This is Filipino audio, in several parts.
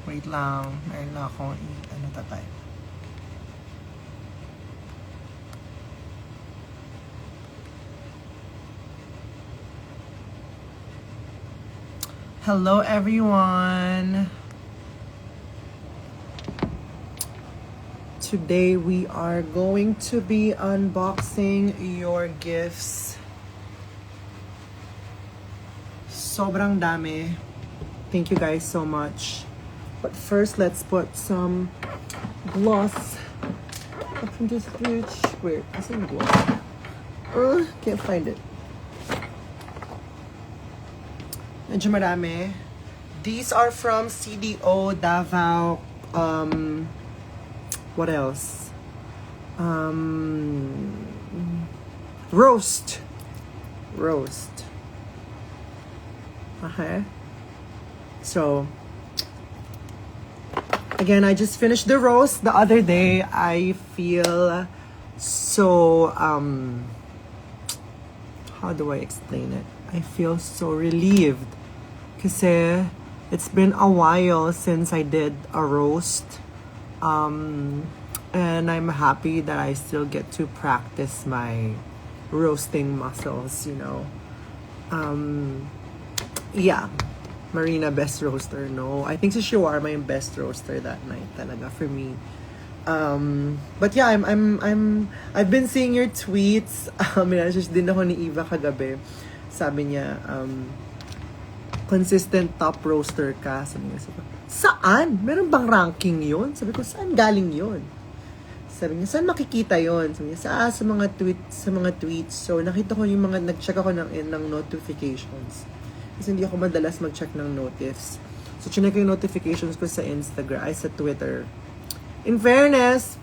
Wait lang. Meron na akong tatay. Hello everyone! Today we are going to be unboxing your gifts. Sobrang dami. Thank you guys so much. But first, let's put some gloss up in this fridge. Where? Is it gloss? Can't find it. Medyo marami. These are from CDO Davao. What else? Roast. Okay. So, again, I just finished the roast the other day. I feel so, how do I explain it? I feel so relieved. Kasi it's been a while since I did a roast. And I'm happy that I still get to practice my roasting muscles, you know. Yeah. Marina, best roaster, no. I think si Shawarma yung best roaster that night talaga for me. But yeah, I've been seeing your tweets. Minasage din ako ni Eva kagabi. Sabi niya, consistent top roaster ka. Sabi niya, saan? Meron bang ranking yun? Sabi ko, saan galing yun? Sabi niya, saan makikita yun? Sabi niya, sa mga tweets. So, nakita ko yung mga, nag-check ako ng notifications. Kasi hindi ako madalas mag-check ng notifs. So, chinek ko yung notifications ko sa Instagram, ay sa Twitter. In fairness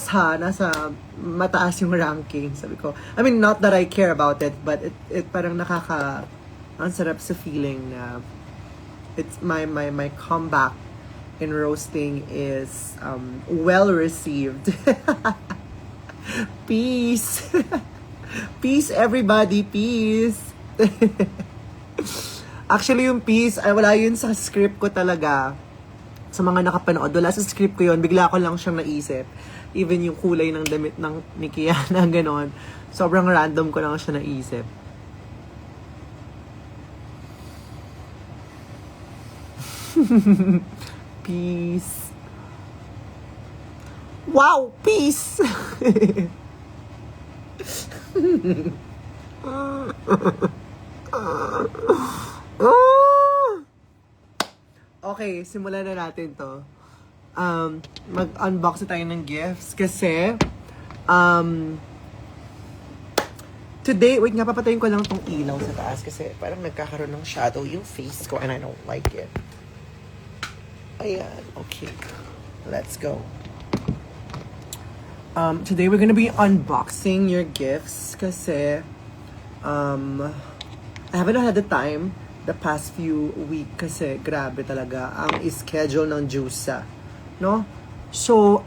ha, nasa mataas yung ranking. Sabi ko, I mean, not that I care about it, but it parang ang sarap sa feeling na it's my comeback in roasting is well received. Peace. Peace everybody, peace. Actually, yung peace, ay wala yun sa script ko talaga. Sa mga nakapanood, wala sa script ko yun. Bigla ko lang siyang naisip. Even yung kulay ng damit ng ni Kiana, ganon. Sobrang random ko lang siya naisip. Peace. Wow, peace! Okay, simulan na natin to. Mag-unbox na tayo ng gifts kasi today, wait nga, papatayin ko lang tong ilaw sa taas kasi parang nagkakaroon ng shadow yung face ko and I don't like it. Ayan, okay. Let's go. Today we're gonna be unboxing your gifts kasi I haven't had the time the past few weeks kasi grabe talaga ang schedule ng Jusa, no? So,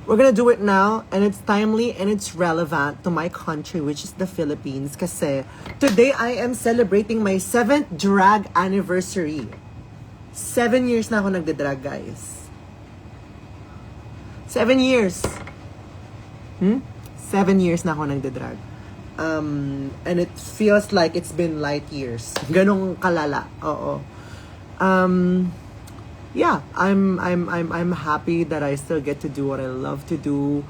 we're gonna do it now and it's timely and it's relevant to my country, which is the Philippines kasi today I am celebrating my 7th drag anniversary. 7 years na ako nagde-drag, guys. 7 years. 7 years na ako nagde-drag. And it feels like it's been light years. Ganong kalala. Oo. Yeah, I'm happy that I still get to do what I love to do.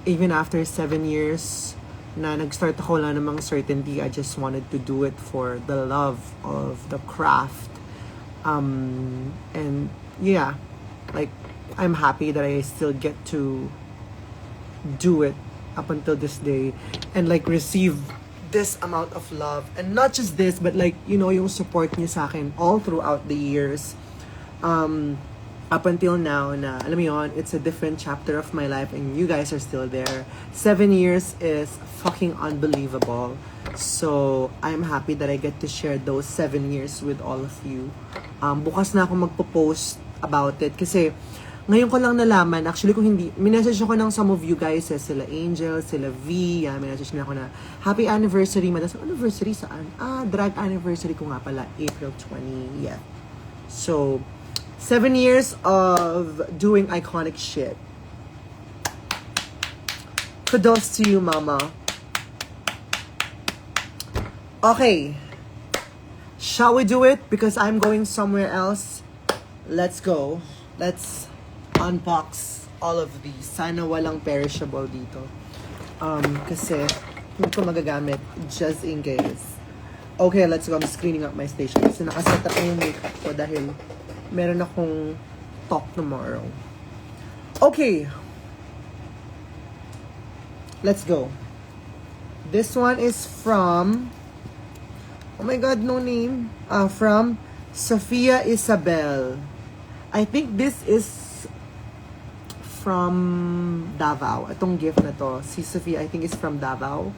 Even after 7 years na nag-start ako, wala namang certainty. I just wanted to do it for the love of the craft. And yeah, like I'm happy that I still get to do it up until this day and like receive this amount of love, and not just this but like, you know, yung support niyo sa akin all throughout the years up until now na alam mo yun, it's a different chapter of my life and you guys are still there. 7 years is fucking unbelievable. So I'm happy that I get to share those 7 years with all of you. Bukas na ako magpo-post about it kasi Ngayon ko lang nalaman, actually kung hindi, minessage ako ng some of you guys, sila Angel, sila V, minessage nila ako na, happy anniversary, madas, anniversary saan? Drag anniversary ko nga pala, April 20, yeah. So, 7 years of doing iconic shit. Kudos to you, mama. Okay. Shall we do it? Because I'm going somewhere else. Let's go. Let's unbox all of these. Sana walang perishable dito. Kasi hindi ko magagamit just in case. Okay, let's go. I'm screening up my station. Kasi nakaset up na yung makeup ko dahil meron akong talk tomorrow. Okay. Let's go. This one is from... Oh my God, no name. From Sophia Isabel. I think this is from Davao. Itong gift na to, si Sophia, I think is from Davao.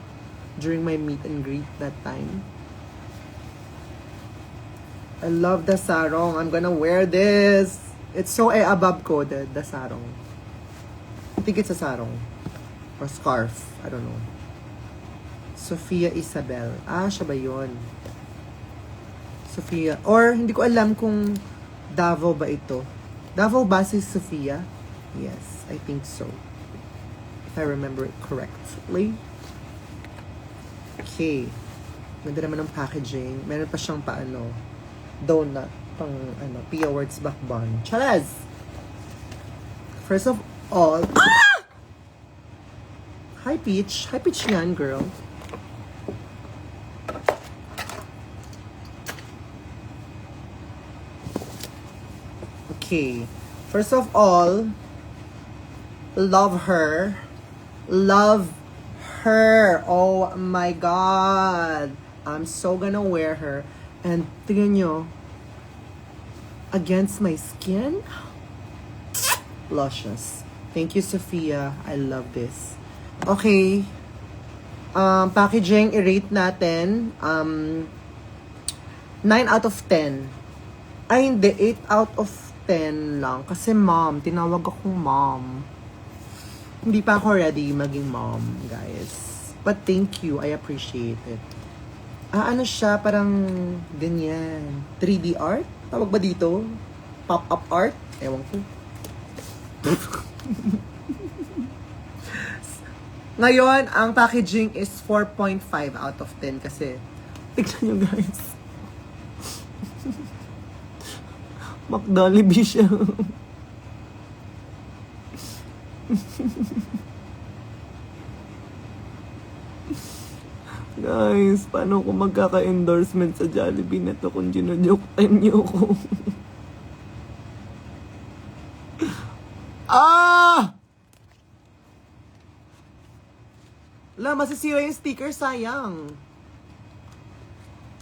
During my meet and greet that time. I love the sarong. I'm gonna wear this. It's so above coded, the sarong. I think it's a sarong. Or scarf. I don't know. Sophia Isabel. Siya ba yun? Sophia. Or, hindi ko alam kung Davao ba ito. Davao ba si Sophia? Yes, I think so. If I remember it correctly. Okay. Ganda naman ng packaging. Meron pa siyang paano, donut. Pang, Pia Words Back Bun. Charaz! First of all, Hi, Peach. Hi, Peach yan, girl. Okay. First of all, love her. Love her. Oh my God. I'm so gonna wear her. And tingnan nyo, against my skin, luscious. Thank you, Sophia. I love this. Okay. Packaging, i-rate natin. 9 out of 10. Ay, hindi. 8 out of 10 lang. Kasi mom, tinawag akong mom. Hindi pa ako ready maging mom, guys. But thank you. I appreciate it. Ano siya? Parang ganyan. 3D art? Tawag ba dito? Pop-up art? Ewan ko. Ngayon, ang packaging is 4.5 out of 10 kasi tignan nyo, guys. McDolly siya. Guys, paano ko magkaka-endorsement sa Jollibee na to kung gino-joke time niyo ko? Masisira yung sticker, sayang.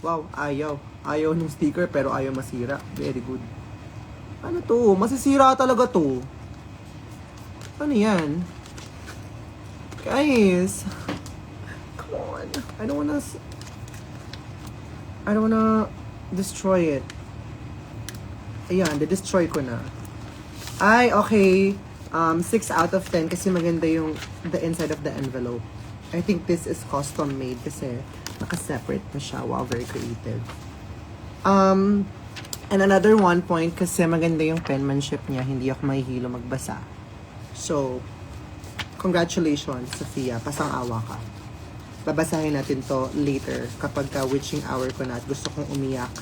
Wow, ayaw. Ayaw ng sticker pero ayaw masira. Very good. Ano to? Masisira talaga to. Ano yan? Guys. Come on. I don't wanna destroy it. Ayan, de-destroy ko na. Ay, okay. 6 out of 10 kasi maganda yung the inside of the envelope. I think this is custom made kasi naka-separate na siya. Wow, very creative. And another 1 point kasi maganda yung penmanship niya. Hindi ako mahihilo magbasa. So, congratulations, Sophia. Pasang-awa ka. Babasahin natin to later kapag witching hour ko na at gusto kong umiyak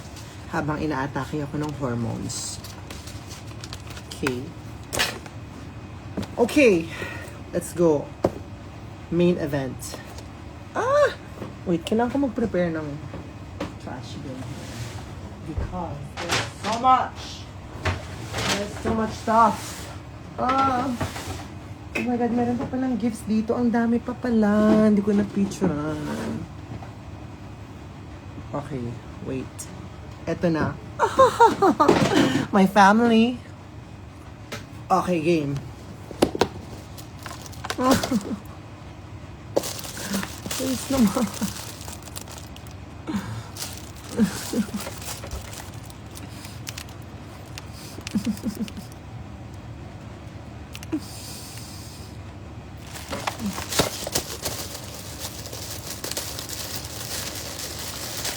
habang inaatake ako ng hormones. Okay. Okay. Let's go. Main event. Wait, kailangan ko mag-prepare ng trash bin here. Because there's so much. There's so much stuff. Oh my God, meron pa palang gifts dito. Ang dami pa pala. Hindi ko na-picturean. Okay, wait. Eto na. My family. Okay, game. Please naman.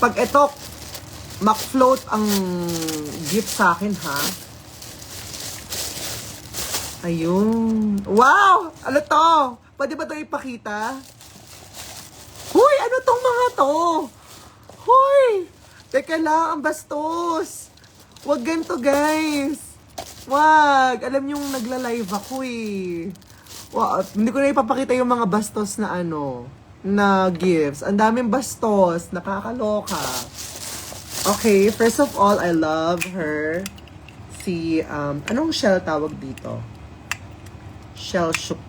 Pag ito, float ang gift sa akin, ha? Ayun. Wow! Ano to? Pwede ba ito ipakita? Huy! Ano tong mga to? Huy! Teka lang, ang bastos. Wag ganito, guys. Wag. Alam niyong nagla-live ako eh. Wow, hindi ko na ipapakita yung mga bastos na na gifts. Ang daming bastos. Nakakaloka. Okay, first of all, I love her. Anong shell tawag dito? Shell Shook.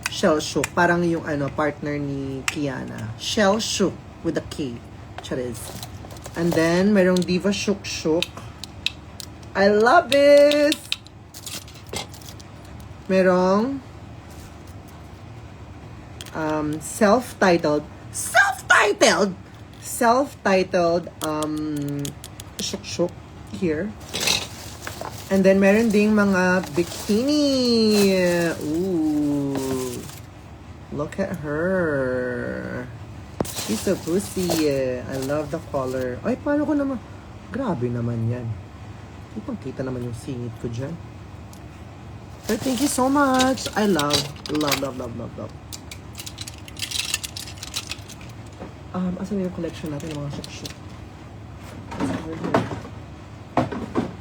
Shell Shook. Parang yung partner ni Kiana. Shell Shook with a K. Charis. And then, merong Diva Shook Shook. I love this! Merong self-titled Shook Shook here. And then, meron ding mga bikini. Ooh. Look at her. She's so pussy. I love the color. Ay, paano ko naman? Grabe naman yan. Ipangkita naman yung singit ko dyan. But thank you so much. I love. Asan yung collection natin ng mga shuk-shuk?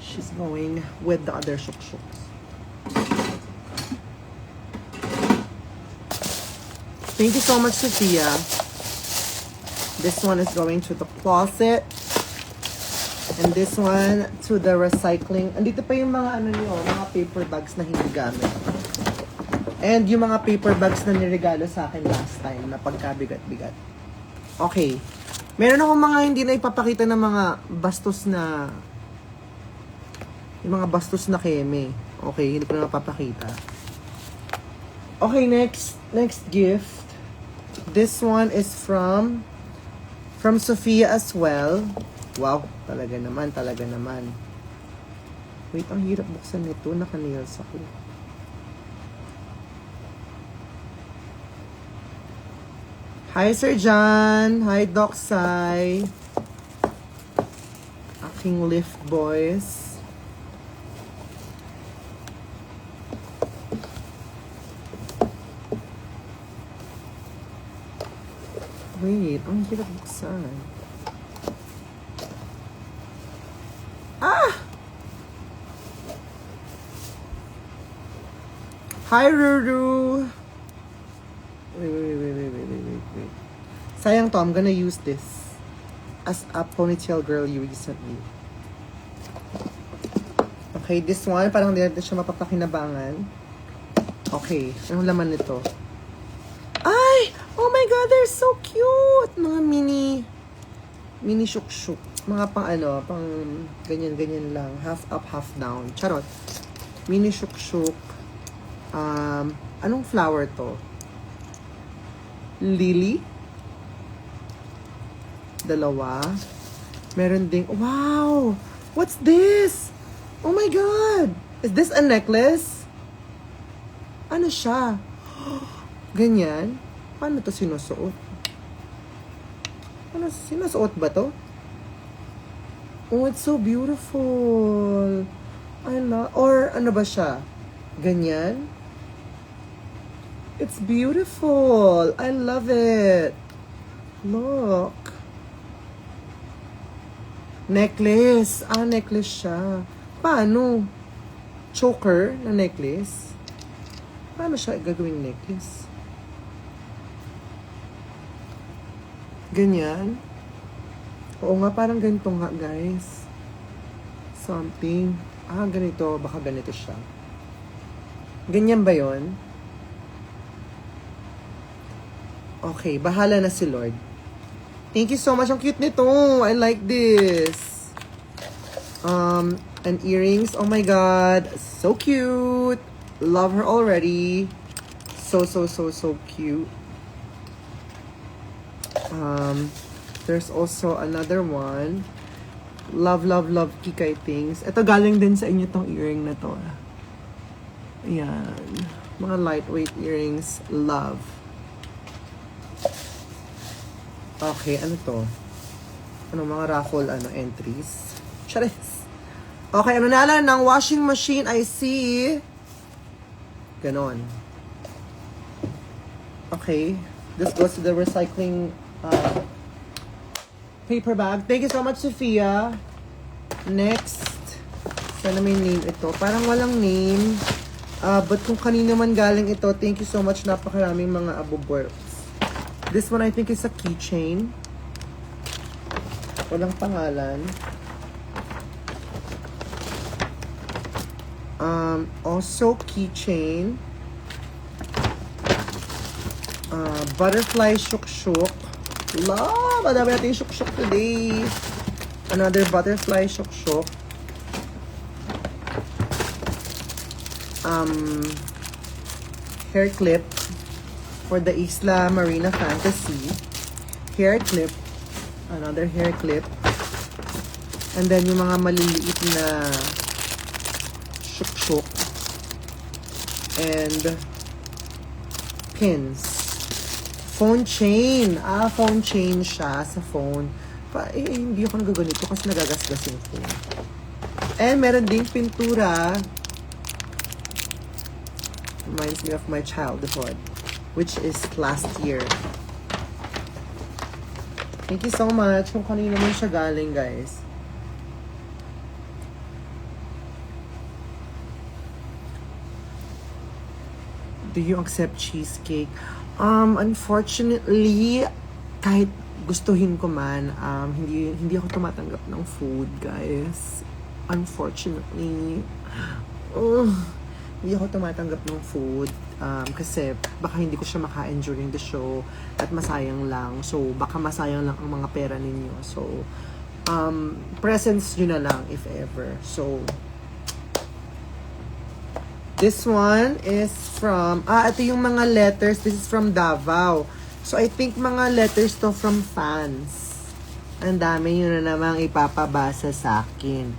She's going with the other shuk-shuks. Thank you so much, Sophia. This one is going to the closet. And this one to the recycling. Andito pa yung mga mga paper bags na hindi gamit. And yung mga paper bags na niregalo sa akin last time na pagkabigat-bigat. Okay. Meron akong mga hindi na ipapakita ng mga bastos na yung mga bastos na keme. Okay, hindi ko na napapakita. Okay, next gift. This one is from Sophia as well. Wow, talaga naman. Wait, ang hirap buksan nito. Naka-nails ako. Hi, Sir John. Hi, Doc Sai. Aking lift boys. Wait, ang hirap buksan. Hi, Ruru. Wait. Sayang to, I'm gonna use this as a ponytail girl you recently. Okay, this one, parang hindi natin siya mapapakinabangan. Okay, anong laman nito? Ay! Oh my God, they're so cute! Mga mini shuk-shuk. Mga pang ganyan lang. Half up, half down. Charot. Mini shuk-shuk. Anong flower to? Lily? Dalawa. Meron ding, wow! What's this? Oh my God! Is this a necklace? Ano siya? Ganyan? Paano to sinusuot? Sinusuot ba to? Oh, it's so beautiful. Or ano ba siya? Ganyan? It's beautiful. I love it. Look. Necklace. Necklace siya. Paano? Choker na necklace? Paano siya gagawing necklace? Ganyan? Oo nga, parang ganito nga, guys. Something. Ganito. Baka ganito siya. Ganyan ba yon? Okay, bahala na si Lord. Thank you so much. Ang cute nito. I like this. And earrings. Oh my God. So cute. Love her already. So cute. There's also another one. Love Kikay things. Ito galing din sa inyo tong earring na to. Ayan. Mga lightweight earrings. Love. Okay, ano to? mga raffle entries. Charis. Okay, ang nanalo ng washing machine I see. Ganon. Okay. This goes to the recycling paper bag. Thank you so much, Sophia. Next. Sana may name ito. Parang walang name. But kung kanino man galing ito, thank you so much. Napakaraming mga aboborts. This one I think is a keychain. Walang pangalan. Also keychain. Butterfly shuk-shuk. Love! Madami natin shuk-shuk today. Another butterfly shuk-shuk. Hair clip for the Isla Marina Fantasy. Hair clip. Another hair clip. And then yung mga maliliit na shuk-shuk. And pins. Phone chain. Phone chain siya sa phone. Hindi ako nagaganito kasi nagagasgas yung phone. And meron ding pintura. Reminds me of my childhood, which is last year. Thank you so much kung kanino naman siya galing, guys. Do you accept cheesecake? Unfortunately, kahit gustuhin ko man, hindi ako tumatanggap ng food, guys. Unfortunately. Hindi ako tumatanggap ng food kasi baka hindi ko siya makain during the show at masayang lang. So, baka masayang lang ang mga pera ninyo. So, presents nyo na lang if ever. So, this one is from, ito yung mga letters. This is from Davao. So, I think mga letters to from fans. Ang dami yun na namang ipapabasa sa akin.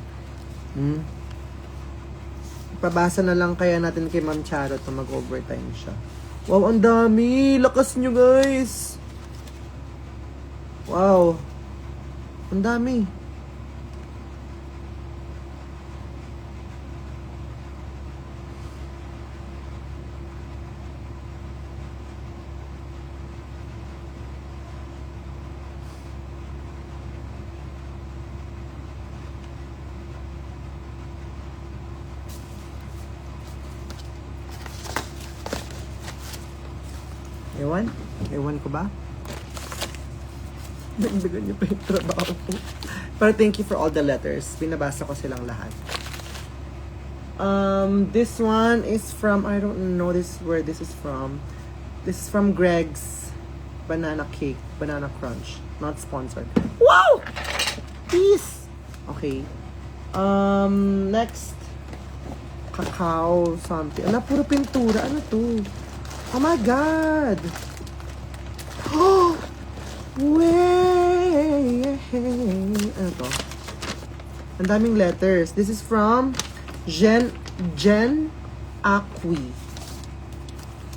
Pabasa na lang kaya natin kay Ma'am Charot na mag-overtime siya. Wow, ang dami! Lakas nyo, guys! Wow! Ang dami! Ewan? Ewan ko ba? Dagdagan niyo pa yung trabaho ko. Pero thank you for all the letters. Binabasa ko silang lahat. This one is from, I don't know where this is from. This is from Greg's Banana Cake, Banana Crunch. Not sponsored. Wow! Peace! Okay. Next. Cacao something. Ano, puro pintura. Ano to? Oh my God! Oh! Way! Ano to? Ang daming letters. This is from Jen Acqui.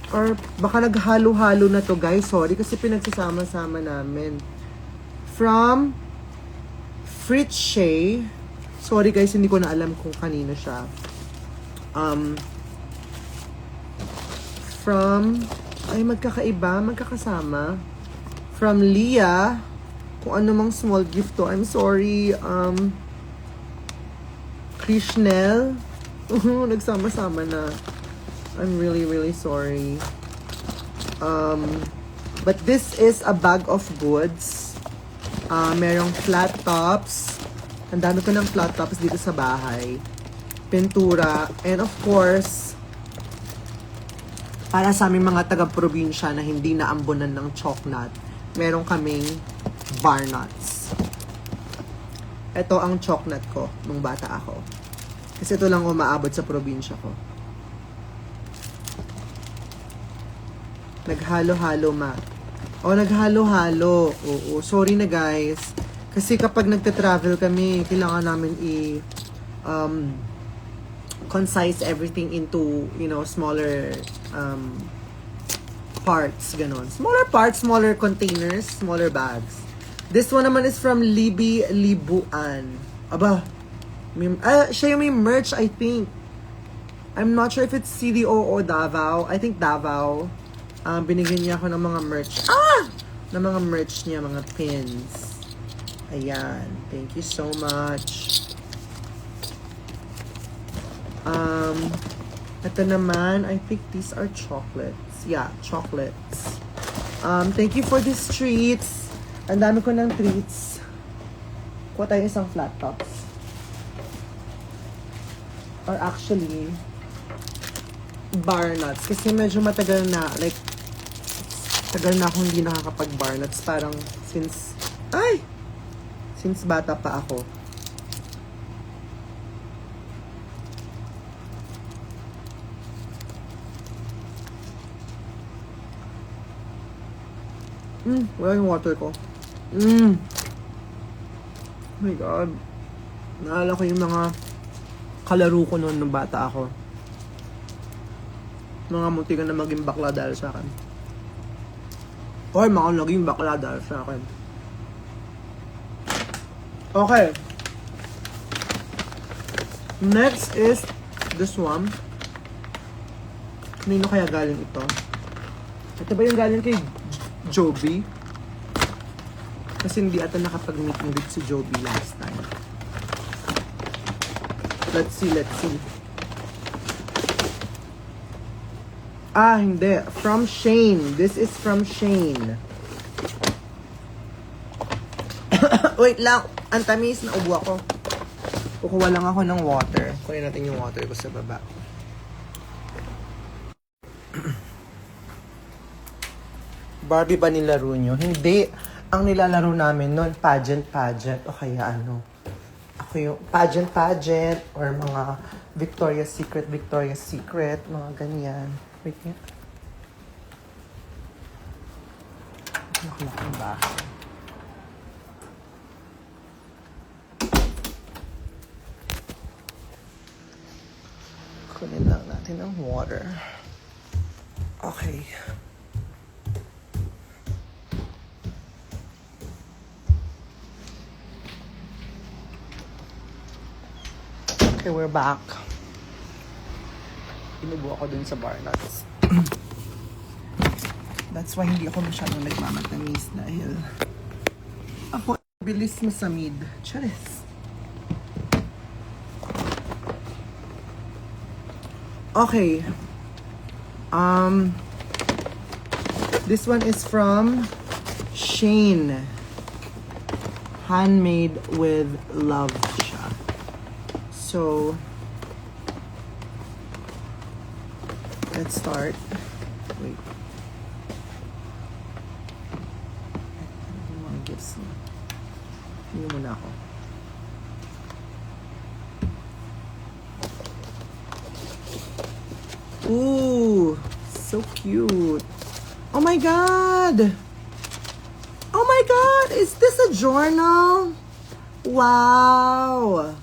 Or baka naghalo-halo na to, guys. Sorry kasi pinagsasama-sama namin. From Fritz Shea. Sorry guys, hindi ko na alam kung kanino siya. From, ay magkakaiba, magkakasama. From Leah, kung ano mang small gift to, I'm sorry. Krishnel, nagsama-sama na. I'm really, really sorry. But this is a bag of goods. Merong flat tops. Ang dami ko ng flat tops dito sa bahay. Pintura. And of course, para sa aming mga taga-probinsya na hindi naambunan ng choknut, meron kaming bar nuts. Ito ang choknut ko nung bata ako. Kasi ito lang umaabot sa probinsya ko. Naghalo-halo, ma. O, naghalo-halo. Oo, sorry na guys. Kasi kapag nagte-travel kami, kailangan namin concise everything into, you know, smaller parts, ganon. Smaller parts, smaller containers, smaller bags. This one naman is from Libby Libuan. Aba, siya yung may merch, I think. I'm not sure if it's CDO or Davao. I think Davao. Binigyan niya ako ng mga merch. Ng mga merch niya, mga pins. Ayan. Thank you so much. Ito naman, I think these are chocolates. Yeah, chocolates. Thank you for these treats. Ang dami ko ng treats. Kuha tayo isang flat tops. Or actually, bar nuts. Kasi medyo matagal na, like, tagal na akong hindi nakakapag-bar nuts. Parang since bata pa ako. Wala yung water ko. Oh my God. Naalala ko yung mga kalaro ko noon nung bata ako. Mga muntikan na maging bakla dahil sa akin. Or mga naging bakla dahil sa akin. Okay. Next is this one. Kanino kaya galing ito? Ito ba yung galing kay Joby? Kasi hindi ata nakapag-meet and greet si Joby last time. Let's see. Hindi. From Shane. This is from Shane. Wait lang. Ang tamis, naubo ako. Kukuha lang ako ng water. Kunin natin yung water ko sa baba. Barbie ba nilaro nyo? Hindi. Ang nilalaro namin noon, pageant. O kaya ano. Ako yung pageant. Or mga Victoria's Secret. Mga ganyan. Wait nga. Nakalakang bahay. Kunin lang natin ang water. Okay. Okay, we're back. Inubo ako dun sa bar nuts. That's why hindi ako masyadong nagmamatamis dahil ako bilis masamid. Charis. Okay. This one is from Shane. Handmade with love siya. So, let's start. Wait. Ano yung mga gifts niya? Hindi muna ako. Ooh, so cute. Oh my God! Oh my God! Is this a journal? Wow!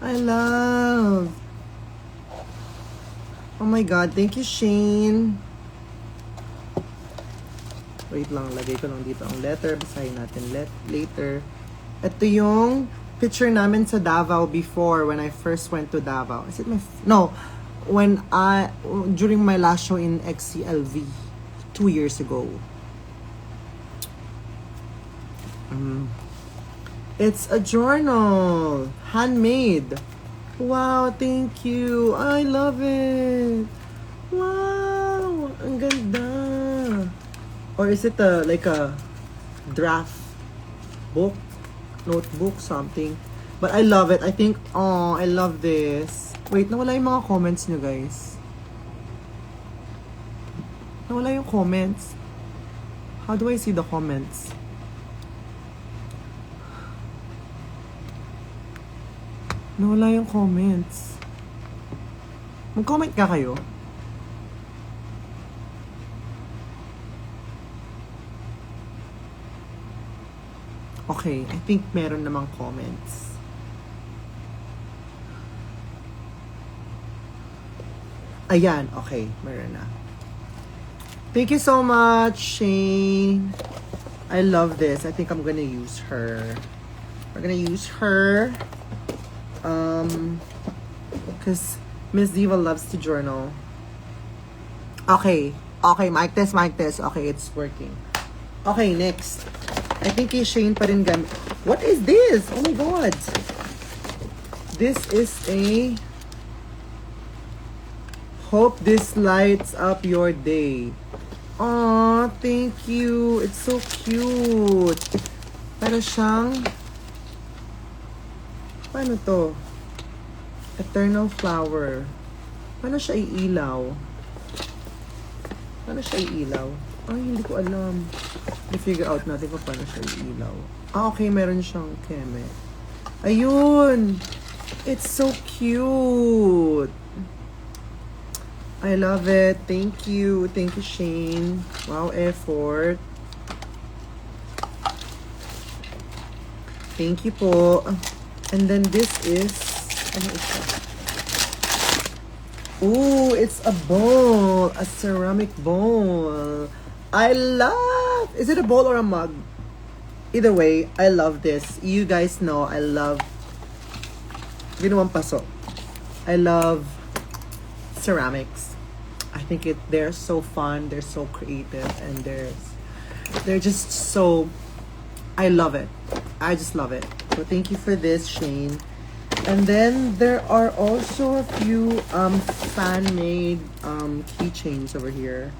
I love. Oh my God, thank you, Shane. Wait lang, lagay ko lang dito ang letter. Basahin natin later. Ito yung picture namin sa Davao before when I first went to Davao. Is it my... No. During my last show in XCLV 2 years ago. It's a journal. Handmade. Wow, thank you. I love it. Wow, ang ganda. Or is it like a draft book? Notebook, something. But I love it. I think, I love this. Wait, nawala yung mga comments nyo, guys. Nawala yung comments. How do I see the comments? Nawala yung comments. Mag-comment ka kayo. Okay, I think meron namang comments. Ayan, okay, meron na. Thank you so much, Shane. I love this. I think I'm gonna use her. We're gonna use her. Because Miss Diva loves to journal. Okay. Okay, mic test, mic test. Okay, it's working. Okay, next. I think kay Shane pa rin gamit. What is this? Oh my God. This is a... Hope this lights up your day. Aw, thank you. It's so cute. Para siyang... Paano to? Eternal flower. Paano siya iilaw? Paano siya iilaw? Ay, hindi ko alam. I-figure out natin kung paano siya iilaw. Ah, okay. Meron siyang keme. Ayun! It's so cute! I love it. Thank you. Thank you, Shane. Wow, effort. Thank you po. And then this is... Ano ito? Ooh, it's a bowl. A ceramic bowl. I love... Is it a bowl or a mug? Either way, I love this. You guys know I love... Ginawang paso. I love ceramics. I think they're so fun, they're so creative, and they're just so... I love it. I just love it. So thank you for this, Shane. And then there are also a few fan-made keychains over here.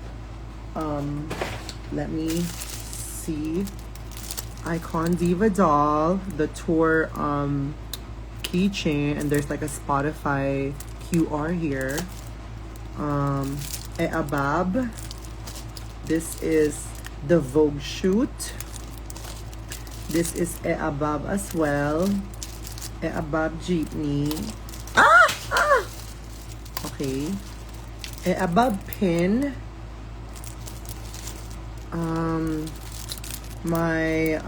Let me see. Icon Diva doll, the tour keychain, and there's like a Spotify QR here. Abab. This is the Vogue shoot. This is Abab as well. Abab jeepney. Okay. Abab pin. My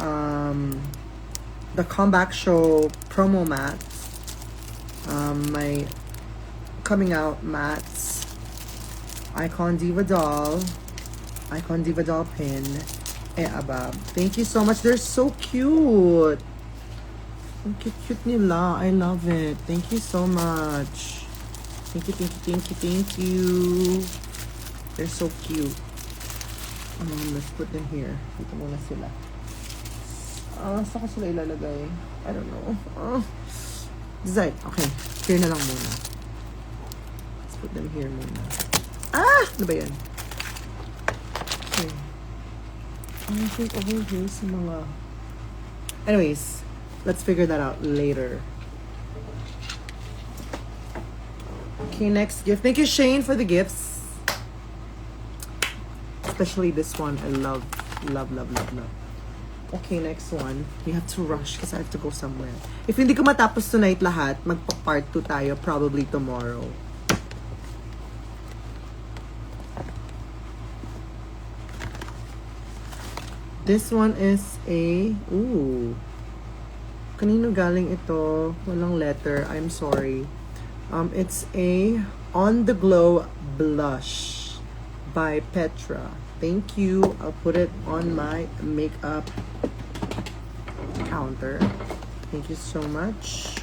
the comeback show promo mats. My coming out mats. Icon Diva doll. Icon Diva doll pin. Abab. Thank you so much. They're so cute. Ang cute nila. I love it. Thank you so much. Thank you, thank you, thank you, thank you. They're so cute. Let's put them here. Dito muna sila. Saan ko sila ilalagay? I don't know. Design. Okay. Here na lang muna. Let's put them here muna. Ano ba yan? Okay. I think over here sa mga... Anyways, let's figure that out later. Okay, next gift. Thank you, Shane, for the gifts. Especially this one. I love, love, love, love, love. Okay, next one. We have to rush because I have to go somewhere. If hindi ko matapos tonight lahat, magpa-part 2 tayo probably tomorrow. This one is a... Ooh. Kanino galing ito? Walang letter. I'm sorry. It's a On the Glow blush by Petra. Thank you. I'll put it on my makeup counter. Thank you so much.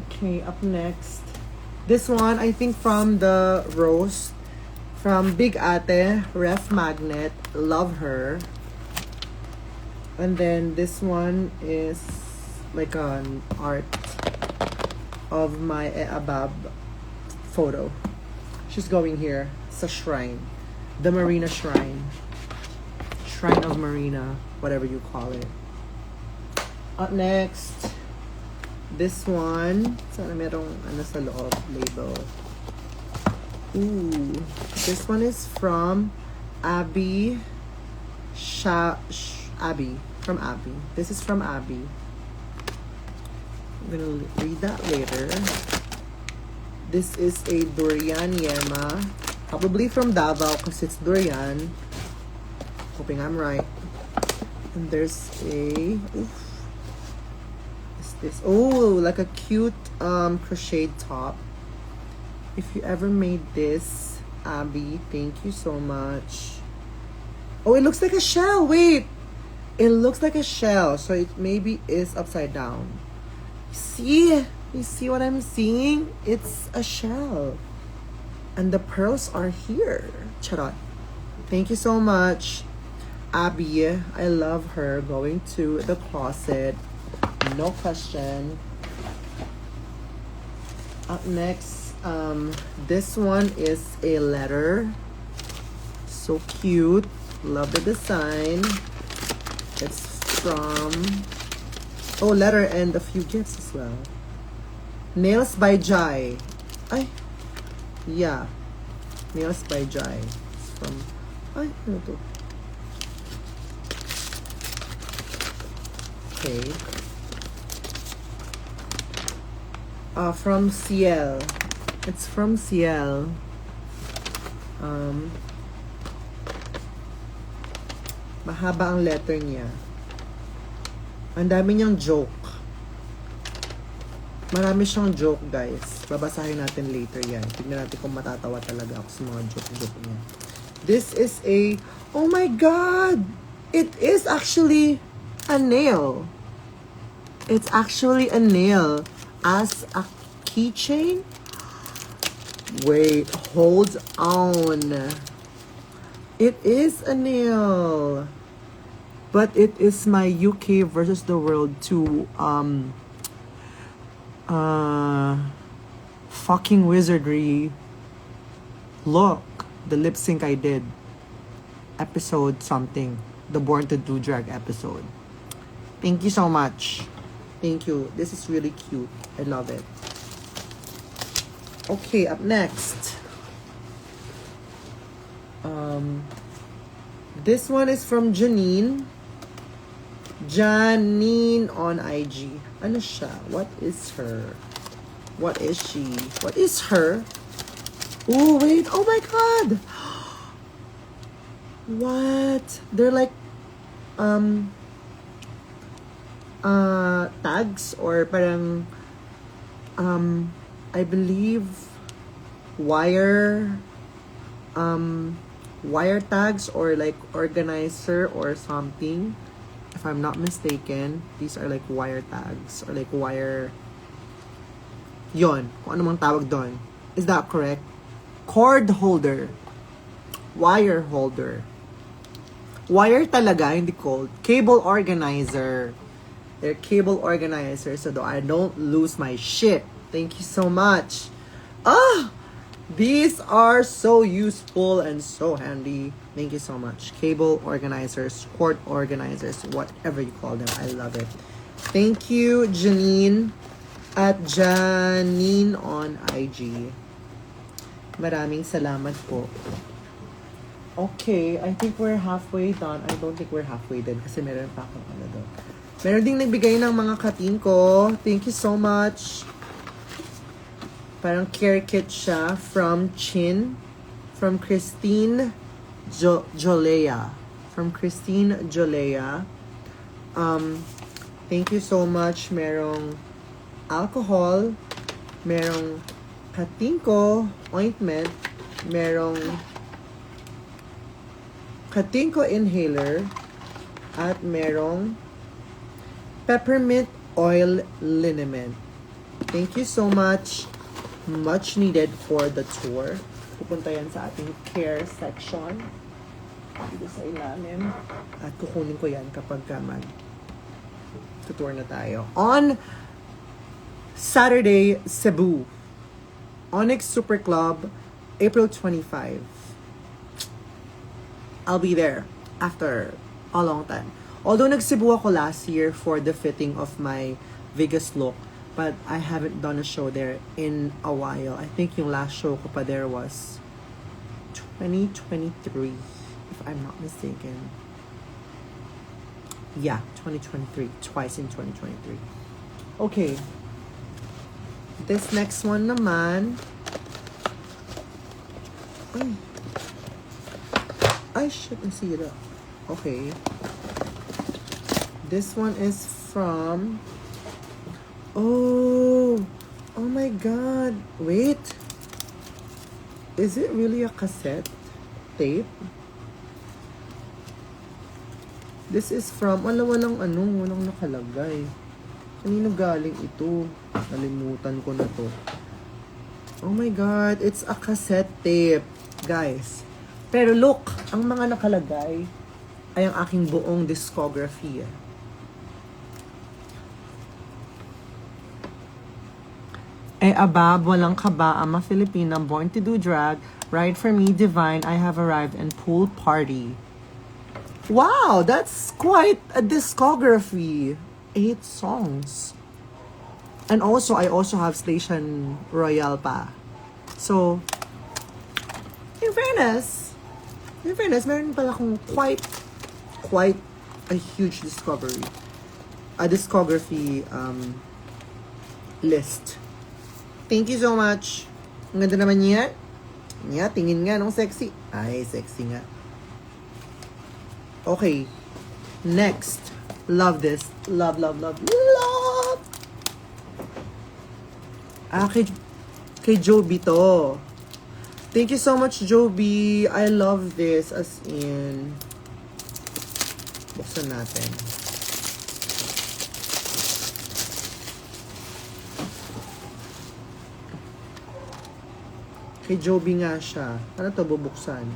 Okay, up next. This one, I think from the Rose. From Big Ate, Ref Magnet. Love her. And then this one is like an art of my Abab photo. She's going here. It's a shrine. The Marina Shrine. Shrine of Marina. Whatever you call it. Up next. This one. Sana merong ano sa loob. Label. Ooh. This one is from Abby. Abby. From Abby. This is from Abby. I'm gonna read that later. This is a durian yema. Probably from Davao because it's durian. Hoping I'm right. And there's a... Oof. Is this? Oh, like a cute crochet top. If you ever made this, Abby, thank you so much. Oh, it looks like a shell. Wait. It looks like a shell. So it maybe is upside down. See? You see what I'm seeing? It's a shell. And the pearls are here. Charot. Thank you so much, Abby. I love her. Going to the closet. No question. Up next, this one is a letter. So cute. Love the design. It's from... Oh, letter and a few gifts as well. Nails by Jai. Ay. Yeah. Nails by Jai. It's from... Ay, ano to? Okay. From Ciel. It's from Ciel. Mahaba ang letter niya. Ang dami niyang joke. Marami siyang joke, guys. Babasahin natin later yan. Tignan natin kung matatawa talaga ako sa mga joke-joke niya. This is a... Oh my God! It is actually a nail. It's actually a nail. As a keychain? Wait, hold on. It is a nail. But it is my UK versus the world 2 fucking wizardry look. The lip sync I did. Episode something. The Born to Do Drag episode. Thank you so much. Thank you. This is really cute. I love it. Okay, up next. This one is from Janine. Janine on IG. Ano siya? What is her? What is she? What is her? Oh, wait. Oh my God. What? They're like, tags or parang, I believe, wire tags or like organizer or something. If I'm not mistaken, these are like wire tags or like wire... Yon, kung ano mang tawag doon. Is that correct? Cord holder. Wire holder. Wire talaga, hindi cord. Cable organizer. They're cable organizers so that I don't lose my shit. Thank you so much. These are so useful and so handy. Thank you so much. Cable organizers, cord organizers, whatever you call them. I love it. Thank you, Janine. At Janine on IG. Maraming salamat po. Okay, I think we're halfway done. I don't think we're halfway done kasi meron pa akong ano doon. Meron ding nagbigay ng mga katin ko. Thank you so much. Parang care kit siya from Chin. From Christine Jolea. From Christine Jolea. Thank you so much. Merong alcohol. Merong Katinko ointment. Merong Katinko inhaler. At merong peppermint oil liniment. Thank you so much. Much needed for the tour. Pupunta yan sa ating care section. Dito sa ilalim. At kukunin ko yan kapag mag-tour na tayo. On Saturday, Cebu. Onyx Super Club, April 25. I'll be there after a long time. Although nag-Cebu ako last year for the fitting of my Vegas look, but I haven't done a show there in a while. I think yung last show ko pa there was 2023, if I'm not mistaken. Yeah, 2023. Twice in 2023. Okay. This next one naman. I shouldn't see it up. Okay. This one is from Oh! Oh my God! Wait! Is it really a cassette tape? This is from, walang nakalagay. Kanino galing ito? Nalimutan ko na to. Oh my God, it's a cassette tape, guys. Pero look, ang mga nakalagay ay ang aking buong discography. Abab, walang kaba, I'm a Filipina, born to do drag, ride for me, divine, I have arrived, and pool party. Wow, that's quite a discography. 8 songs. And also, I also have Station Royale pa. So, in fairness, meron pala akong quite a huge discography list. Thank you so much. Ang ganda naman niya. Niya, tingin nga nung sexy. Ay, sexy nga. Okay. Next. Love this. Love. Kay Joby to. Thank you so much, Joby. I love this. As in, buksan natin. Kay Joby nga siya. Ano to, bubuksan?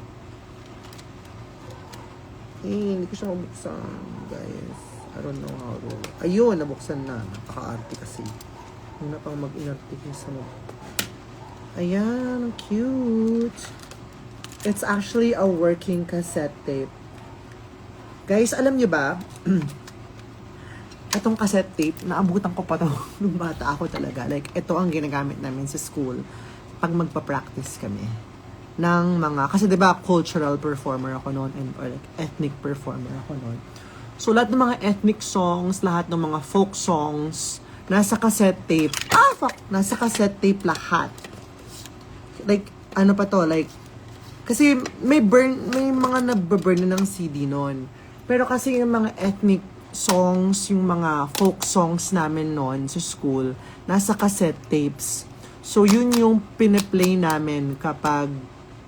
Hindi ko siya mabuksan, guys. I don't know how to. Ayun, nabuksan na. Napaka-arte kasi. Muna pang mag-inarte sa Ayan, cute. It's actually a working cassette tape. Guys, alam nyo ba? Itong cassette tape, naabutan ko pa to nung bata ako talaga. Like, ito ang ginagamit namin sa school pag magpa-practice kami ng mga, kasi diba cultural performer ako noon or like ethnic performer ako noon. So lahat ng mga ethnic songs, lahat ng mga folk songs, nasa cassette tape. Nasa cassette tape lahat. Like, ano pa to, like, kasi may mga nababurn na ng CD noon. Pero kasi yung mga ethnic songs, yung mga folk songs namin noon sa school, nasa cassette tapes. So, yun yung piniplay namin kapag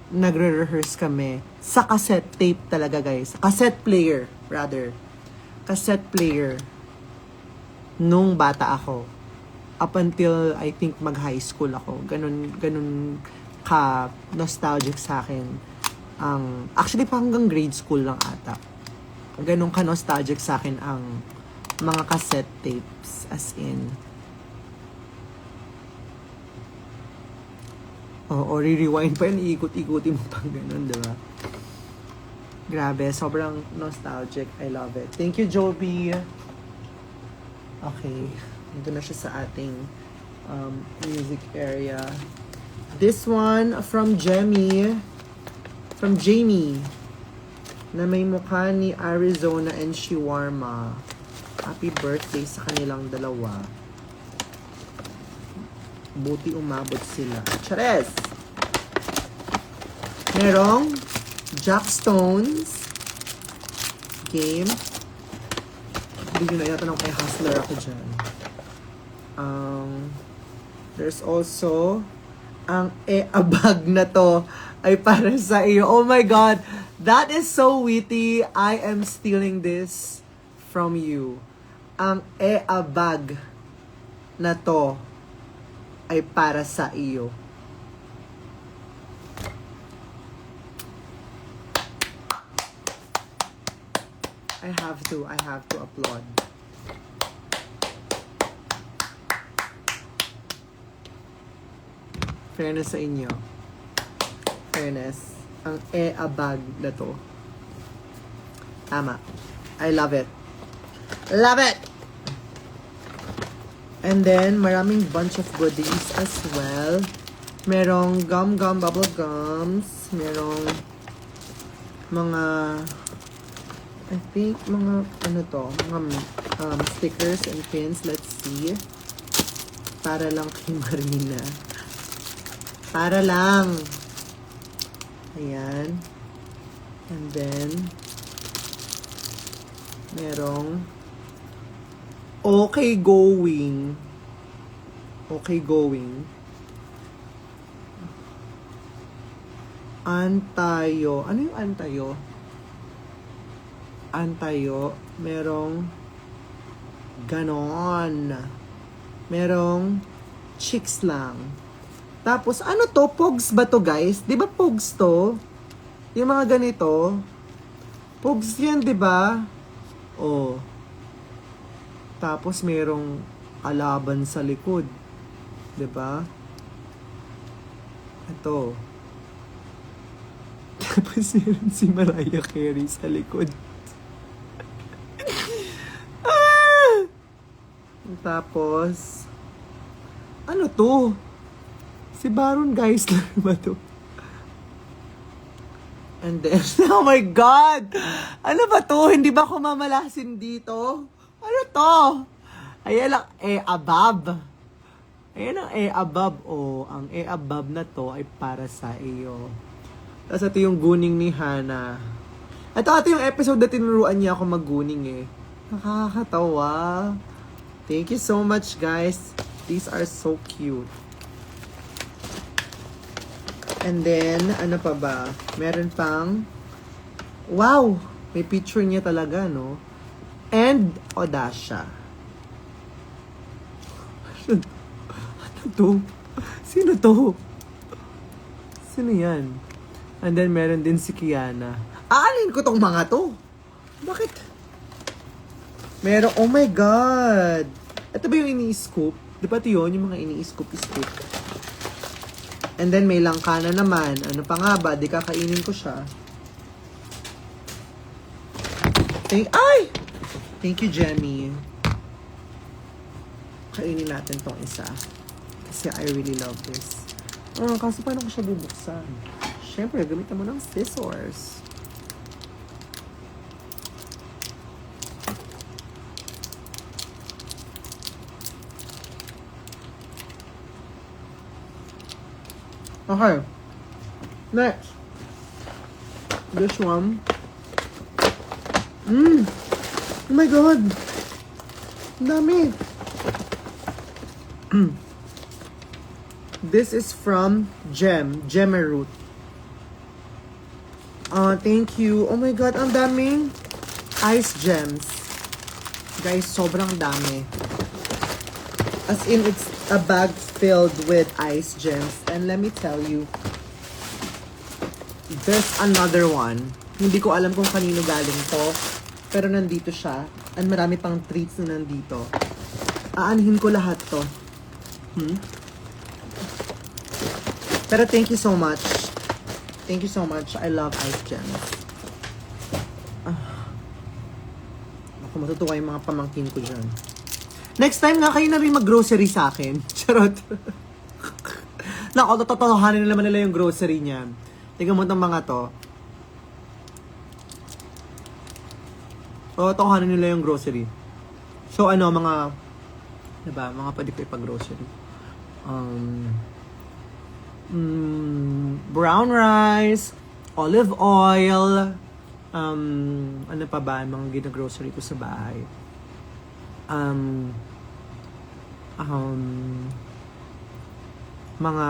nagre-rehearse kami. Sa cassette tape talaga, guys. Cassette player, rather. Cassette player. Nung bata ako. Up until, I think, mag-high school ako. Ganun ka nostalgic sa akin. Actually, pa hanggang grade school lang ata. Ganun ka nostalgic sa akin ang mga cassette tapes. As in, o re-rewind pa yun, iikot-ikutin mo pang ganun, diba? Grabe, sobrang nostalgic. I love it. Thank you, Joby. Okay, ito na siya sa ating music area. This one from Jamie, na may mukha ni Arizona and Shawarma. Happy birthday sa kanilang dalawa. Buti umabot sila. Chares! Merong Jack Stones game. Hindi na yata nang kay Hustler ako dyan. There's also ang abag na to ay para sa iyo. Oh my God! That is so witty. I am stealing this from you. Ang abag na to ay para sa iyo. I have to applaud. Fairness sa inyo. Fairness. Ang abag na to. Tama. I love it. Love it! And then, maraming bunch of goodies as well. Merong bubble gums. Merong mga, I think, mga, mga stickers and pins. Let's see. Para lang kay Marina. Para lang. Ayan. And then, merong okay going. Okay going. Antayo. Ano yung antayo? Antayo. Merong ganon. Merong chicks lang. Tapos, ano to? Pogs ba to, guys? Di ba pogs to? Yung mga ganito. Pogs yan, di ba? Oh. Tapos, merong alaban sa likod. Di ba? Ito. Tapos, meron si Mariah Carey sa likod. Ah! Tapos, ano to? Si Baron Geisler ba to? And then, oh my God! Ano ba to? Hindi ba ako mamalasin dito? Ano to? Ayan lang, above. Ayan ang above. Oh, ang above na to ay para sa iyo. Tapos ito yung guning ni Hana. Ito yung episode na tinuruan niya ako magguning eh. Nakakatawa. Thank you so much, guys. These are so cute. And then, ano pa ba? Meron pang, wow! May picture niya talaga, no? And, Odasha. Ano to? Sino to? Sino yan? And then, meron din si Kiana. Aalin ko tong mga to? Bakit? Meron, oh my God! Ito ba yung ini-scoop? Di ba ito yun? Yung mga ini-scoop-scoop. And then, may langka na naman. Ano pa nga ba? Di kakainin ko siya. Thank you, Jemmy. Kainin natin tong isa. Kasi I really love this. Kaso paano ko siya bubuksan? Siyempre, gamitan mo ng scissors. Okay. Next. This one. Oh my God. Ang dami. This is from Gemerut. Thank you. Oh my God, ang daming ice gems. Guys, sobrang dami. As in, it's a bag filled with ice gems. And let me tell you, there's another one. Hindi ko alam kung kanino galing to. Pero nandito siya. And marami pang treats na nandito. Aanhin ko lahat to. Pero thank you so much. Thank you so much. I love ice gems. Ako, matutuwa yung mga pamangkin ko dyan. Next time nga, kayo na rin mag-grocery sa akin. Charot. Naku, totohanin na naman nila yung grocery niya. Tingnan mo itong mga to. Totohanin nila yung grocery. So, ano, mga, diba, mga pwede ko ipag-grocery. Brown rice, olive oil, ano pa ba, mga gina-grocery ko sa bahay. Mga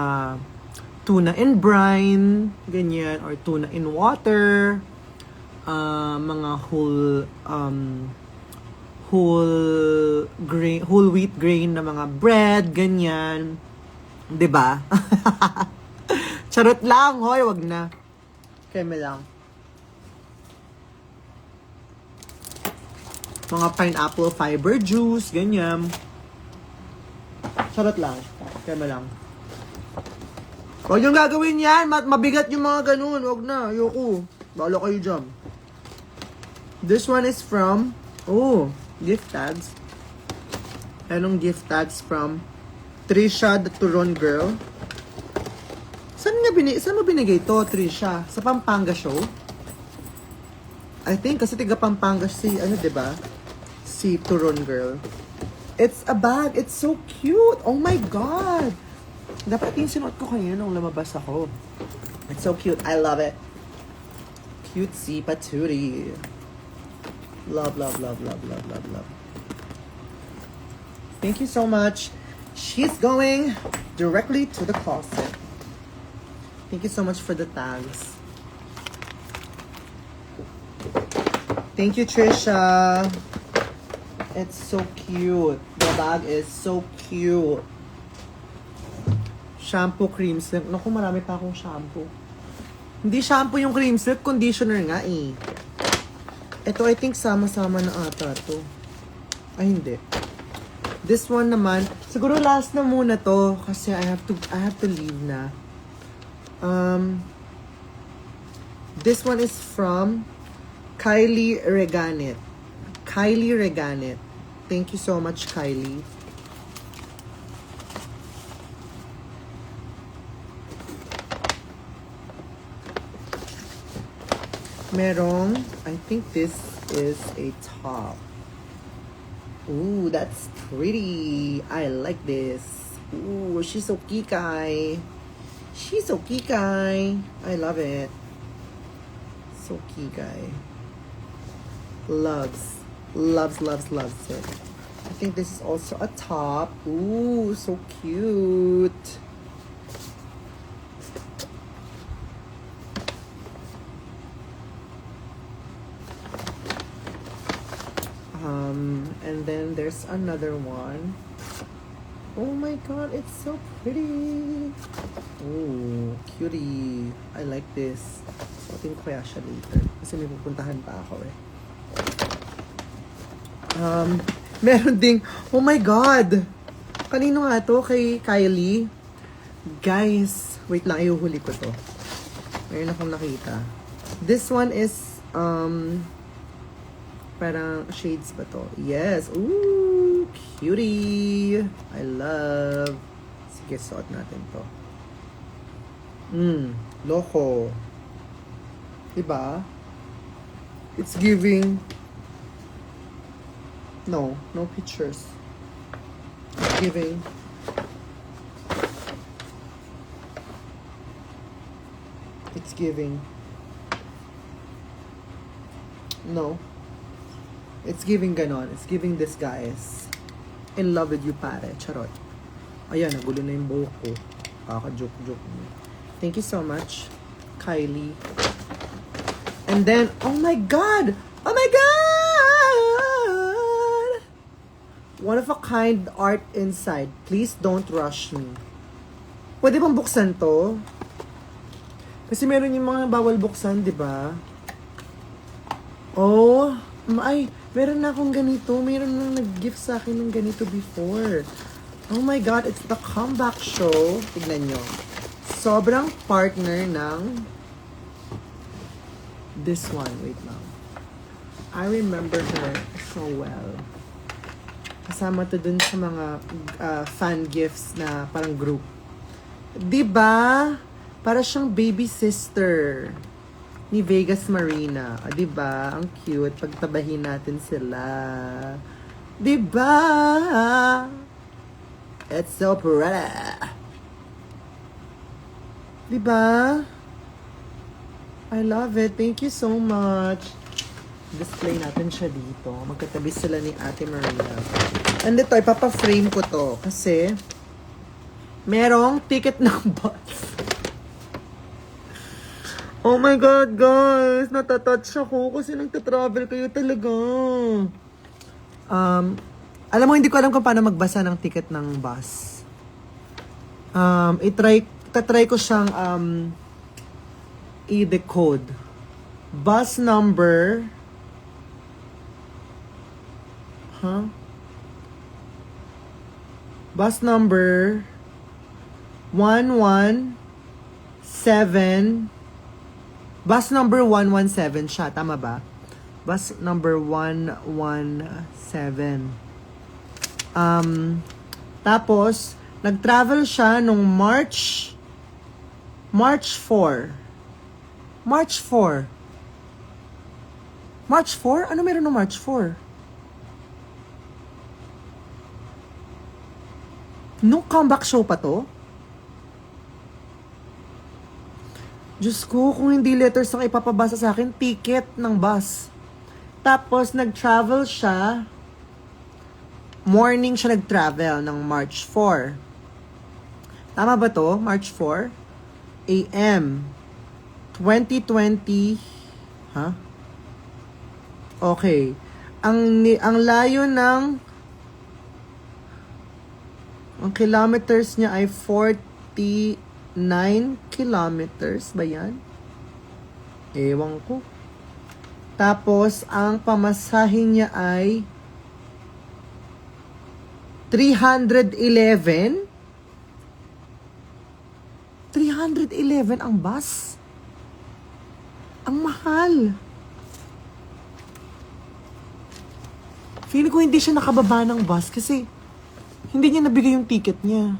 tuna in brine, ganyan, or tuna in water, mga whole wheat grain na mga bread, ganyan. 'Di ba? Charot lang, hoy, wag na. Keme lang. Mga pineapple fiber juice, ganyan. Charot lang. Keme lang. Huwag yung gagawin yan. Mabigat yung mga ganun. Huwag na. Ayoko. Bala kayo dyan. This one is from, gift tags. Anong gift tags from Trisha, the Turon girl. Saan mo binigay to, Trisha? Sa Pampanga show? I think, kasi tiga Pampanga si, diba? Si Turon girl. It's a bag. It's so cute. Oh my God. Dapat yung sinuot ko kanina nung lumabas ako. It's so cute. I love it. Cutesy patootie. Love, love, love, love, love, love, love. Thank you so much. She's going directly to the closet. Thank you so much for the tags. Thank you, Trisha. It's so cute. The bag is so cute. Shampoo, cream silk. Naku, marami pa akong shampoo. Hindi shampoo yung cream silk, conditioner nga eh. Ito, I think sama-sama na ata to. Ay, hindi. This one naman, siguro last na muna to kasi I have to leave na. This one is from Kylie Reganet. Kylie Reganet. Thank you so much, Kylie. Merong, I think this is a top. Ooh, that's pretty. I like this. Ooh, she's so kikai. She's so kikai. I love it. So kikai. Loves it. I think this is also a top. Ooh, so cute. And then there's another one. Oh my god, it's so pretty. Oh, cutie. I like this. Suotin ko kaya siya later. Kasi may pupuntahan pa ako eh. Meron ding, oh my god! Kanino nga to? Kay Kylie? Guys, wait lang, ihuhuli ko to. Meron akong nakita. This one is, parang shades ba to? Yes! Ooh! Cutie! I love. Sige, suot natin to. Loko. Diba? It's giving... No pictures. It's giving... It's giving... No. It's giving ganon. It's giving this guys. In love with you, pare. Charot. Ayan, nagulo na yung buhok ko. Kaka-joke-joke mo. Thank you so much, Kylie. And then, oh my god! Oh my god! One of a kind art inside. Please don't rush me. Pwede bang buksan to? Kasi meron yung mga bawal buksan, di ba? Oh, ay, meron na akong ganito. Meron na nag-gift sa akin ng ganito before. Oh my god, it's the comeback show. Tignan nyo. Sobrang partner ng this one. Wait lang. I remember her so well. Kasama to dun sa mga fan gifts na parang group. Diba? Para siyang baby sister ni Vegas Marina. Diba? Ang cute. Pagtabahin natin sila. Diba? It's so pretty. Diba? I love it. Thank you so much. Display natin siya dito. Magkatabi sila ni Ate Marina. And ito, ipapa-frame ko to. Kasi, merong ticket ng bus. Oh my God, guys! Natatouch ako kasi nagtatravel kayo talaga. Alam mo, hindi ko alam kung paano magbasa ng ticket ng bus. Tatry ko siyang i-decode. Bus number... Bus number 117. Bus number 117 siya. Tama ba? Bus number 117. Tapos, nag-travel siya nung March 4. March 4? Ano meron nung March 4? Nung comeback show pa to? Diyos ko, kung hindi letters ang ipapabasa sa akin, ticket ng bus. Tapos, nag-travel siya morning siya nag-travel ng March 4. Tama ba to? March 4? AM. 2020. Ha? Okay. Ang layo ng ang kilometers niya ay 49 kilometers ba yan? Ewan ko. Tapos, ang pamasahin niya ay 311. 311 ang bus. Ang mahal. Feeling ko hindi siya nakababa ng bus kasi hindi niya nabigay yung ticket niya.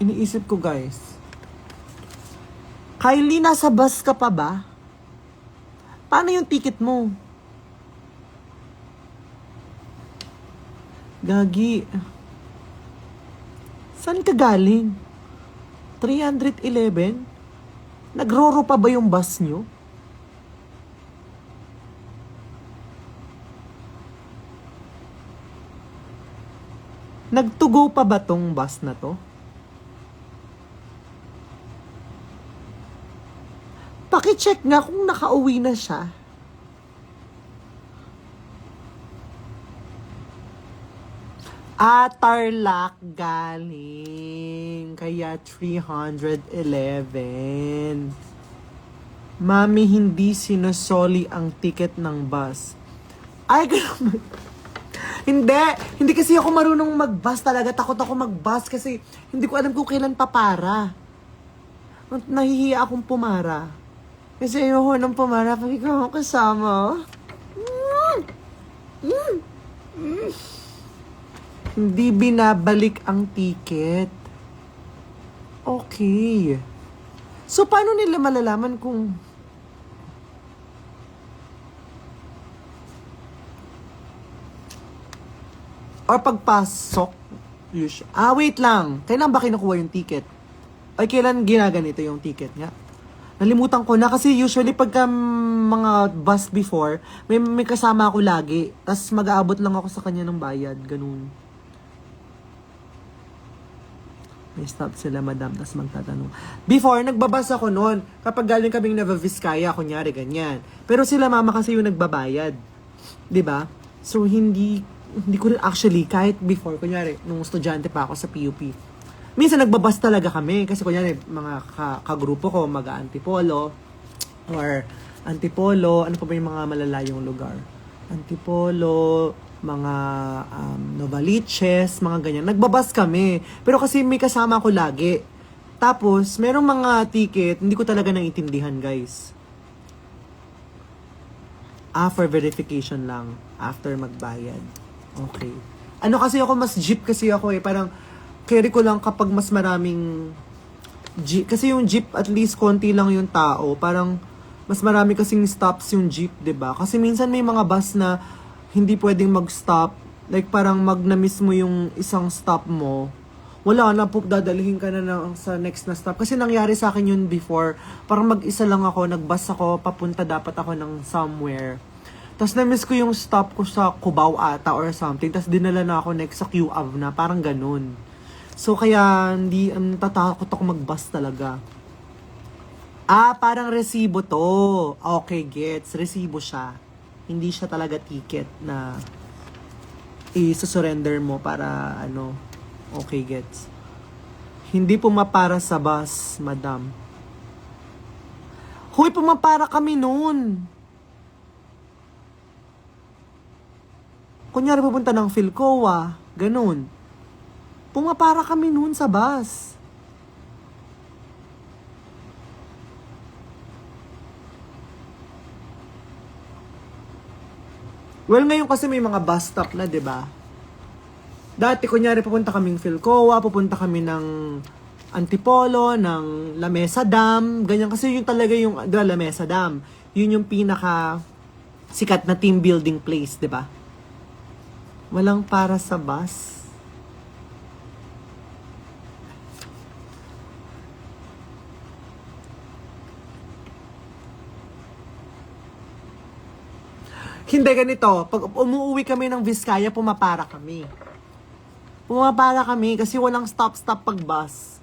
Iniisip ko, guys. Kylie, nasa bus ka pa ba? Paano yung ticket mo? Gagi. Saan ka galing? 311? Nagroro pa ba yung bus nyo? Nagtugo pa ba tong bus na to? Paki-check nga kung nakauwi na siya. Tarlac galing. Kaya 311. Mami, hindi sinusoli ang ticket ng bus. Ay, ganun. Hindi kasi ako marunong mag-bus talaga. Takot ako mag-bus kasi hindi ko alam kung kailan papara. Nahihiya akong pumara. Kasi ayoko nang pumara pag ikaw ang kasama. Hindi binabalik ang ticket. Okay. So, paano nila malalaman kung or pagpasok? Wait lang. Kailan ba kinukuha yung ticket? Ay, kailan ginaganito yung ticket nga? Nalimutan ko na kasi usually pagka mga bus before, may kasama ako lagi. Tapos mag-aabot lang ako sa kanya ng bayad. Ganun. May stop sila, madam. Tapos magtatanong. Before, nagbabas ako noon. Kapag galing kaming Nueva Vizcaya, kunyari, ganyan. Pero sila mama kasi yung nagbabayad. 'Di ba? So, hindi ko rin actually, kahit before, kunyari, nung estudyante pa ako sa PUP, minsan nagbabas talaga kami kasi kunyari mga kagrupo ko mag-Antipolo or Antipolo, ano pa ba yung mga malalayong lugar? Antipolo, mga Novaliches, mga ganyan. Nagbabas kami. Pero kasi may kasama ko lagi. Tapos, merong mga ticket, hindi ko talaga naiintindihan, guys. For verification lang. After magbayad. Okay. Ano kasi ako, mas jeep kasi ako eh. Parang, carry ko lang kapag mas maraming jeep. Kasi yung jeep, at least konti lang yung tao. Parang, mas marami kasing stops yung jeep, 'di ba? Kasi minsan may mga bus na hindi pwedeng mag-stop. Like, parang mag-na-miss mo yung isang stop mo. Wala na po, dadalhin ka na sa next na stop. Kasi nangyari sa akin yun before. Parang mag-isa lang ako, nag-bus ako, papunta dapat ako ng somewhere. Tapos na-miss ko yung stop ko sa Cubao ata or something. Tapos dinala na ako next sa QAV na. Parang ganun. So, kaya hindi, natatakot ako mag-bus talaga. Parang resibo to. Okay, gets. Resibo siya. Hindi siya talaga ticket na i-surrender mo para ano. Okay, gets. Hindi pumapara sa bus, madam. Huy, pumapara kami noon. Kunyari pupunta ng Philcoa, ganun. Pumapara kami noon sa bus. Well, ngayon kasi may mga bus stop na, 'di ba? Dati, kunyari, pupunta kaming Philcoa, pupunta kami ng Antipolo, ng La Mesa Dam, ganyan. Kasi yun talaga yung, La Mesa Dam, yun yung pinaka sikat na team building place, 'di ba? Walang para sa bus. Hindi ganito. Pag umuwi kami ng Vizcaya, pumapara kami. Pumapara kami kasi walang stop-stop pag bus.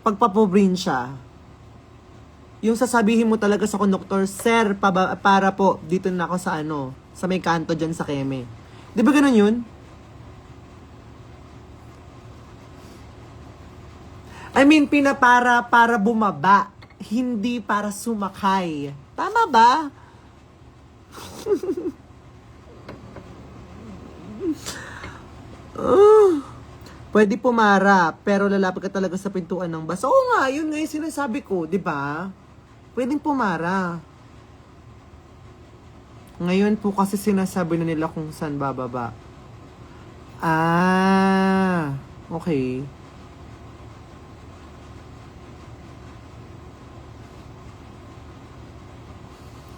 Pag paprobinsya. Yung sasabihin mo talaga sa conductor, Sir, para po, dito na ako sa sa may kanto dyan sa Keme. Di ba ganun yun? I mean, pinapara para bumaba, hindi para sumakay. Tama ba? Pwede pumara, pero lalapit ka talaga sa pintuan ng bus. Oo nga, yun nga yung sinasabi ko, di ba? Pwedeng pumara. Ngayon po kasi sinasabi na nila kung saan bababa. Ah, okay.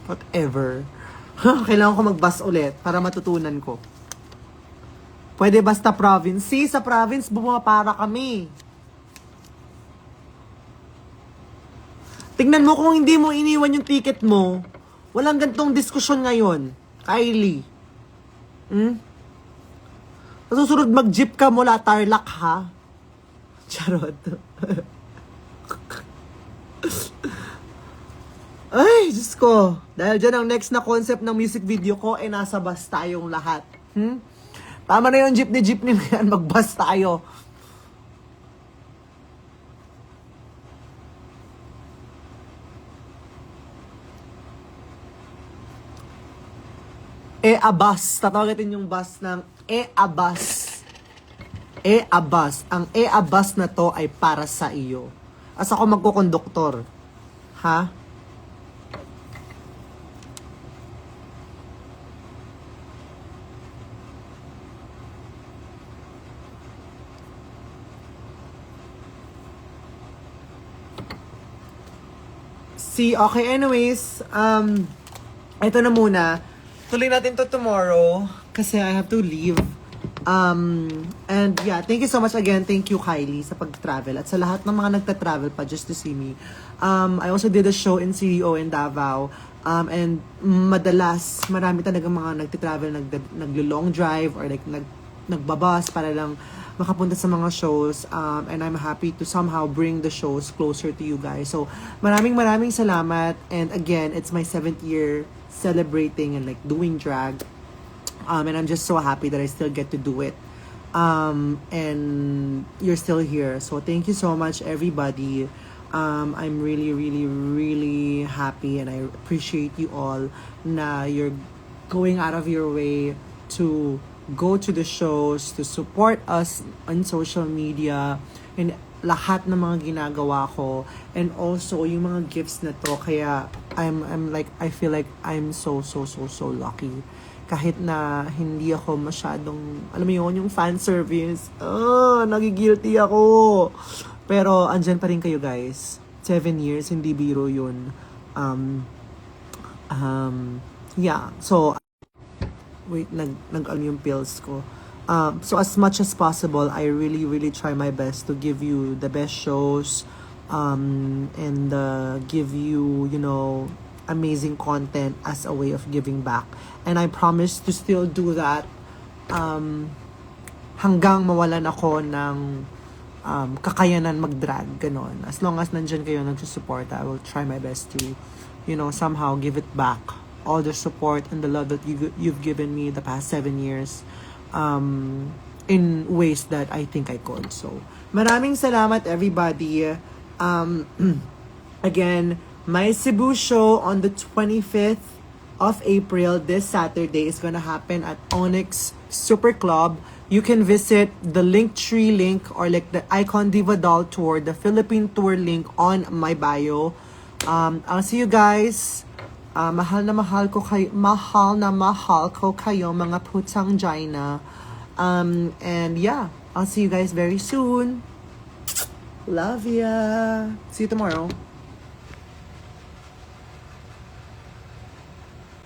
Whatever. Kailangan ko mag-bus ulit para matutunan ko. Pwede basta province. See, sa province, bumapara kami. Tingnan mo kung hindi mo iniwan yung ticket mo, walang gantong diskusyon ngayon. Kylie. Susunod mag-jeep ka mula Tarlac, ha? Charot. Ay, Diyos ko. Dahil dyan ang next na concept ng music video ko, nasa bus tayong lahat. Tama na yung jeepney na yan, mag-bus tayo. E-A-Bus. Tatawagitin yung bus ng E-A-Bus. E-A-Bus. Ang E-A-Bus na to ay para sa iyo. As ako magkukonduktor. Ha? See, okay, anyways, ito na muna. Tuloy natin to tomorrow kasi I have to leave. And yeah, thank you so much again. Thank you, Kylie, sa pag-travel. At sa lahat ng mga nagta-travel pa just to see me. I also did a show in CDO in Davao. And madalas, marami talaga mga nagta-travel, naglo-long drive or like nagbabas para lang makapunta sa mga shows, and I'm happy to somehow bring the shows closer to you guys. So, maraming salamat, and again, it's my 7th year celebrating and like doing drag, and I'm just so happy that I still get to do it, and you're still here, so thank you so much, everybody. I'm really happy, and I appreciate you all na you're going out of your way to go to the shows, to support us on social media, and lahat ng mga ginagawa ko, and also yung mga gifts na to. Kaya I'm like, I feel like I'm so lucky. Kahit na hindi ako masyadong, alam mo yun, yung fan service, nagigilty ako. Pero andyan pa rin kayo, guys. 7 years, hindi biro yun. Yeah, so wait, nag-alam yung pills ko. So as much as possible, I really try my best to give you the best shows, and give you, amazing content as a way of giving back. And I promise to still do that hanggang mawalan ako ng kakayanan mag-drag, ganon. As long as nandyan kayo nagsusupport, I will try my best to, somehow give it back. All the support and the love that you've given me the past 7 years, in ways that I think I could. So, maraming salamat, everybody. Again, my Cebu show on the 25th of April, this Saturday, is gonna happen at Onyx Super Club. You can visit the Linktree link or like the Icon Diva Doll Tour, the Philippine Tour link on my bio. I'll see you guys. Mahal na mahal ko kayo, mga putang Jaina. And yeah, I'll see you guys very soon. Love ya. See you tomorrow.